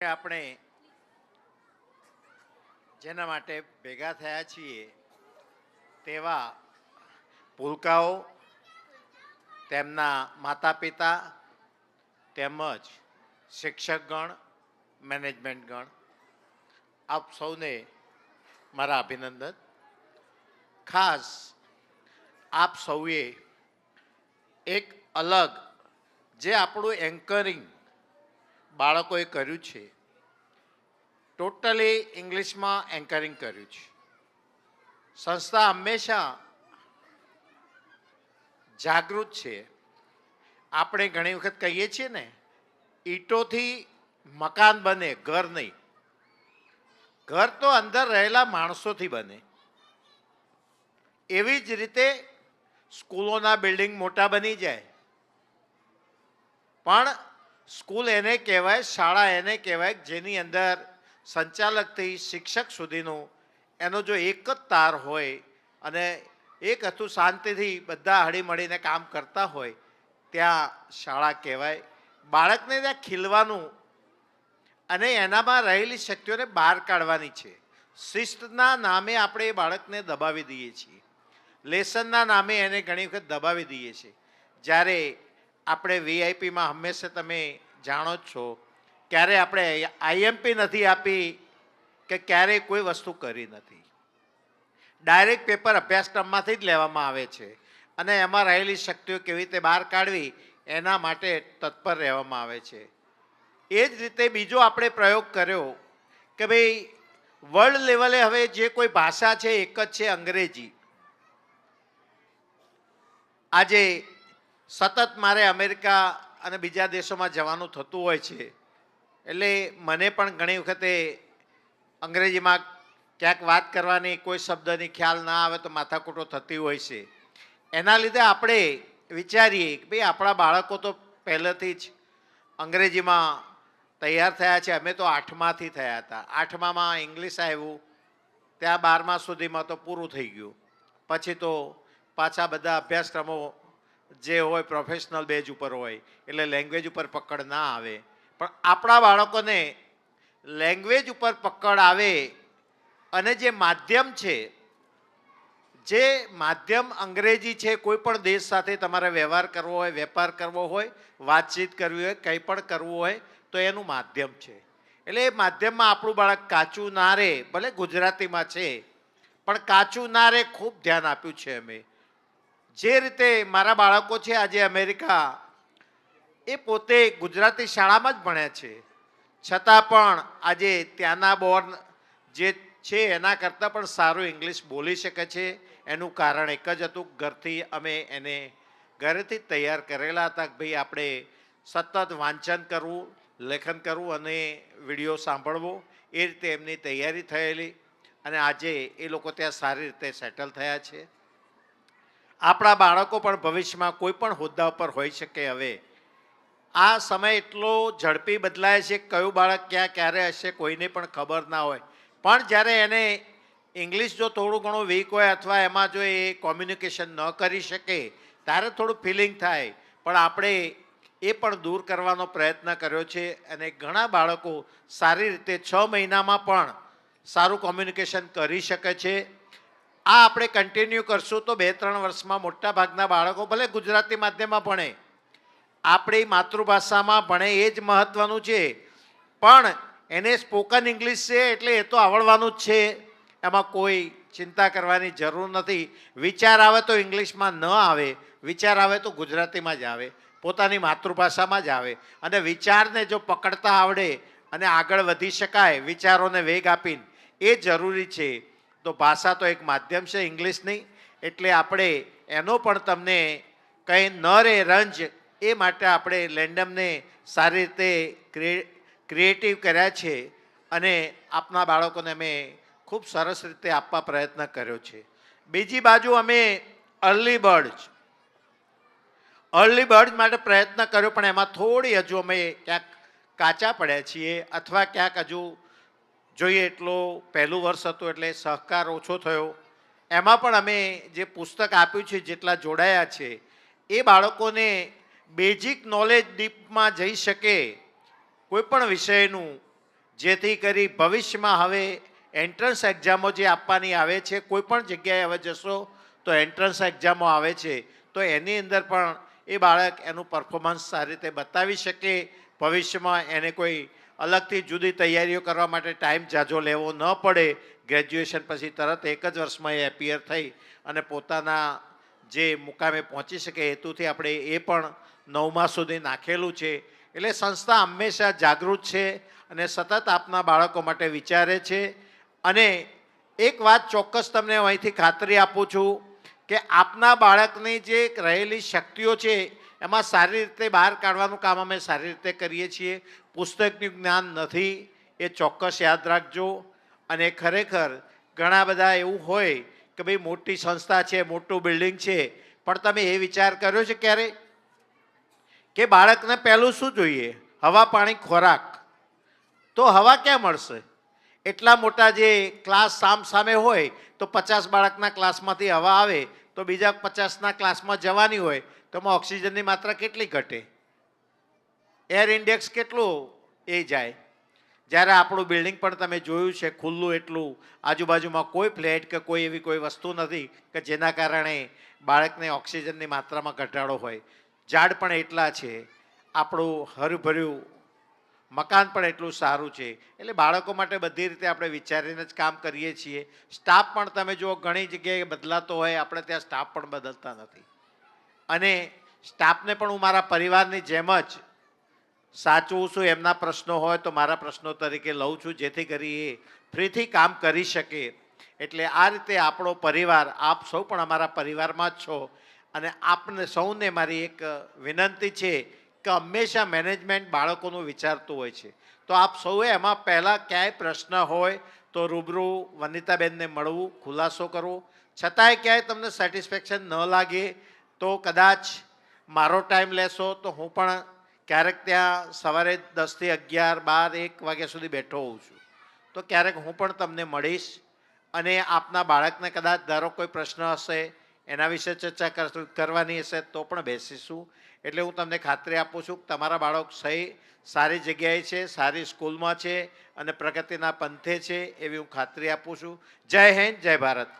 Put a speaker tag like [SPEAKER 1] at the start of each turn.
[SPEAKER 1] આપણે જેના માટે ભેગા થયા છીએ તેવા ભૂલકાઓ, તેમના માતા પિતા તેમજ શિક્ષકગણ, મેનેજમેન્ટગણ, આપ સૌને મારા અભિનંદન. ખાસ આપ સૌએ એક અલગ જે આપણું એન્કરિંગ બાળકોએ કર્યું છે, ટોટલી ઇંગ્લિશમાં એન્કરિંગ કર્યું છે. સંસ્થા હંમેશા જાગૃત છે. આપણે ઘણી વખત કહીએ છીએ ને, ઈંટોથી મકાન બને, ઘર નહીં. ઘર તો અંદર રહેલા માણસોથી બને. એવી જ રીતે સ્કૂલોના બિલ્ડિંગ મોટા બની જાય, પણ સ્કૂલ એને કહેવાય, શાળા એને કહેવાય જેની અંદર સંચાલકથી શિક્ષક સુધીનું એનો જો એક જ તાર હોય અને એક હતું શાંતિથી બધા હળીમળીને કામ કરતા હોય, ત્યાં શાળા કહેવાય. બાળકને ત્યાં ખીલવાનું અને એનામાં રહેલી શક્તિઓને બહાર કાઢવાની છે. શિસ્તના નામે આપણે એ બાળકને દબાવી દઈએ છીએ, લેસનના નામે એને ઘણી વખત દબાવી દઈએ છીએ. જ્યારે આપણે વીઆઈપીમાં હંમેશા તમે જાણો જ છો, ક્યારે આપણે આઈએમપી નથી આપી કે ક્યારેય કોઈ વસ્તુ કરી નથી. ડાયરેક્ટ પેપર અભ્યાસક્રમમાંથી જ લેવામાં આવે છે અને એમાં રહેલી શક્તિઓ કેવી રીતે બહાર કાઢવી એના માટે તત્પર રહેવામાં આવે છે. એ જ રીતે બીજો આપણે પ્રયોગ કર્યો કે ભાઈ વર્લ્ડ લેવલે હવે જે કોઈ ભાષા છે એક જ છે, અંગ્રેજી. આજે સતત મારે અમેરિકા અને બીજા દેશોમાં જવાનું થતું હોય છે, એટલે મને પણ ઘણી વખતે અંગ્રેજીમાં ક્યાંક વાત કરવાની કોઈ શબ્દની ખ્યાલ ના આવે તો માથાકૂટો થતી હોય છે. એના લીધે આપણે વિચારીએ કે ભાઈ આપણા બાળકો તો પહેલેથી જ અંગ્રેજીમાં તૈયાર થયા છે. અમે તો 8માંથી થયા હતા. 8મામાં ઇંગ્લિશ આવ્યું, ત્યાં 12મા સુધીમાં તો પૂરું થઈ ગયું. પછી તો પાછા બધા અભ્યાસક્રમો જે હોય પ્રોફેશનલ બેઝ ઉપર હોય, એટલે લેંગ્વેજ ઉપર પકડ ના આવે. પણ આપણા બાળકોને લેંગ્વેજ ઉપર પકડ આવે અને જે માધ્યમ છે, જે માધ્યમ અંગ્રેજી છે, કોઈ પણ દેશ સાથે તમારે વ્યવહાર કરવો હોય, વેપાર કરવો હોય, વાતચીત કરવી હોય, કંઈ પણ કરવું હોય તો એનું માધ્યમ છે. એટલે એ માધ્યમમાં આપણું બાળક કાચું ના રહે. ભલે ગુજરાતીમાં છે પણ કાચું ના રહે, ખૂબ ધ્યાન આપ્યું છે અમે. જે રીતે મારા બાળકો છે આજે અમેરિકા, એ પોતે ગુજરાતી શાળામાં જ ભણ્યા છે, છતાં પણ આજે ત્યાંના બોર્ન જે છે એના કરતાં પણ સારું ઇંગ્લિશ બોલી શકે છે. એનું કારણ એક જ હતું, ઘરથી અમે એને ઘરેથી જ તૈયાર કરેલા હતા કે ભાઈ આપણે સતત વાંચન કરવું, લેખન કરવું અને વિડીયો સાંભળવો. એ રીતે એમની તૈયારી થયેલી અને આજે એ લોકો ત્યાં સારી રીતે સેટલ થયા છે. આપણા બાળકો પણ ભવિષ્યમાં કોઈ પણ હોદ્દા પર હોઈ શકે. હવે આ સમય એટલો ઝડપી બદલાય છે, કયું બાળક ક્યાં ક્યારે હશે કોઈને પણ ખબર ના હોય. પણ જ્યારે એને ઇંગ્લિશ જો થોડું ઘણું વીક હોય અથવા એમાં જો એ કોમ્યુનિકેશન ન કરી શકે ત્યારે થોડું ફિલિંગ થાય. પણ આપણે એ પણ દૂર કરવાનો પ્રયત્ન કર્યો છે અને ઘણા બાળકો સારી રીતે 6 મહિનામાં પણ સારું કોમ્યુનિકેશન કરી શકે છે. આ આપણે કન્ટિન્યુ કરશું તો 2-3 વર્ષમાં મોટા ભાગના બાળકો ભલે ગુજરાતી માધ્યમમાં ભણે, આપણી માતૃભાષામાં ભણે, એ જ મહત્ત્વનું છે. પણ એને સ્પોકન ઇંગ્લિશ છે એટલે એ તો આવડવાનું જ છે, એમાં કોઈ ચિંતા કરવાની જરૂર નથી. વિચાર આવે તો ઇંગ્લિશમાં ન આવે, વિચાર આવે તો ગુજરાતીમાં જ આવે, પોતાની માતૃભાષામાં જ આવે. અને વિચારને જો પકડતા આવડે અને આગળ વધી શકાય વિચારોને વેગ આપીને, એ જરૂરી છે. તો ભાષા તો એક માધ્યમ છે ઇંગ્લિશની, એટલે આપણે એનો પણ તમને કંઈ ન રહે રંજ, એ માટે આપણે લેન્ડમને સારી રીતે ક્રિએટિવ કર્યા છે અને આપના બાળકોને અમે ખૂબ સરસ રીતે આપવા પ્રયત્ન કર્યો છે. બીજી બાજુ અમે અર્લી બર્ડ માટે પ્રયત્ન કર્યો, પણ એમાં થોડી હજુ અમે ક્યાંક કાચા પડ્યા છીએ અથવા ક્યાંક હજુ જોઈએ એટલો પહેલું વર્ષ હતું એટલે સહકાર ઓછો થયો. એમાં પણ અમે જે પુસ્તક આપ્યું છે, જેટલા જોડાયા છે, એ બાળકોને બેઝિક નોલેજ ડીપમાં જઈ શકે કોઈ પણ વિષયનું જેથી કરી ભવિષ્યમાં હવે એન્ટ્રન્સ એક્ઝામો જે આપવાની આવે છે, કોઈ પણ જગ્યાએ હવે જશો તો એન્ટ્રન્સ એક્ઝામો આવે છે, તો એની અંદર પણ એ બાળક એનું પરફોર્મન્સ સારી રીતે બતાવી શકે. ભવિષ્યમાં એને કોઈ અલગથી જુદી તૈયારીઓ કરવા માટે ટાઈમ ઝાઝો લેવો ન પડે. ગ્રેજ્યુએશન પછી તરત એક જ વર્ષમાં એ એપિયર થઈ અને પોતાના જે મુકામે પહોંચી શકે હેતુથી આપણે એ પણ 9મા સુધી નાખેલું છે. એટલે સંસ્થા હંમેશા જાગૃત છે અને સતત આપના બાળકો માટે વિચારે છે. અને એક વાત ચોક્કસ તમને અહીંથી ખાતરી આપું છું કે આપના બાળકની જે રહેલી શક્તિઓ છે એમાં સારી રીતે બહાર કાઢવાનું કામ અમે સારી રીતે કરીએ છીએ. પુસ્તકનું જ્ઞાન નથી એ ચોક્કસ યાદ રાખજો. અને ખરેખર ઘણા બધા એવું હોય કે ભાઈ મોટી સંસ્થા છે, મોટું બિલ્ડિંગ છે, પણ તમે એ વિચાર કર્યો છે ક્યારે કે બાળકને પહેલું શું જોઈએ? હવા, પાણી, ખોરાક. તો હવા ક્યાં મળશે? એટલા મોટા જે ક્લાસ સામ સામે હોય તો 50 બાળકના ક્લાસમાંથી હવા આવે તો બીજા 50ના ક્લાસમાં જવાની હોય તો એમાં ઓક્સિજનની માત્રા કેટલી ઘટે? એર ઇન્ડેક્સ કેટલું એ જાય? જ્યારે આપણું બિલ્ડિંગ પણ તમે જોયું છે ખુલ્લું એટલું, આજુબાજુમાં કોઈ ફ્લેટ કે કોઈ એવી કોઈ વસ્તુ નથી કે જેના કારણે બાળકને ઓક્સિજનની માત્રામાં ઘટાડો હોય. ઝાડ પણ એટલા છે, આપણું હર્યુભર્યું મકાન પણ એટલું સારું છે. એટલે બાળકો માટે બધી રીતે આપણે વિચારીને જ કામ કરીએ છીએ. સ્ટાફ પણ તમે જુઓ ઘણી જગ્યાએ બદલાતો હોય, આપણે ત્યાં સ્ટાફ પણ બદલતા નથી. અને સ્ટાફને પણ હું મારા પરિવારની જેમ જ સાચવું છું. એમના પ્રશ્નો હોય તો મારા પ્રશ્નો તરીકે લઉં છું, જેથી કરી એ ફ્રીથી કામ કરી શકે. એટલે આ રીતે આપણો પરિવાર, આપ સૌ પણ અમારા પરિવારમાં જ છો. અને આપને સૌને મારી એક વિનંતી છે કે હંમેશા મેનેજમેન્ટ બાળકોનું વિચારતું હોય છે. તો આપ સૌએ એમાં પહેલાં ક્યાંય પ્રશ્ન હોય તો રૂબરૂ વનિતાબેનને મળવું, ખુલાસો કરવો. છતાંય ક્યાંય તમને સેટિસ્ફેક્શન ન લાગે તો કદાચ મારો ટાઈમ લેશો તો હું પણ ક્યારેક ત્યાં સવારે 10 થી 11, 12, 1 વાગ્યા સુધી બેઠો હોઉં છું. તો ક્યારેક હું પણ તમને મળીશ અને આપના બાળકને કદાચ ધારો કોઈ પ્રશ્ન હશે એના વિશે ચર્ચા કરવાની હશે તો પણ બેસીશું. એટલે હું તમને ખાતરી આપું છું કે તમારા બાળક સારી જગ્યાએ છે, સારી સ્કૂલમાં છે અને પ્રગતિના પંથે છે એવી હું ખાતરી આપું છું. જય હિન્દ, જય ભારત.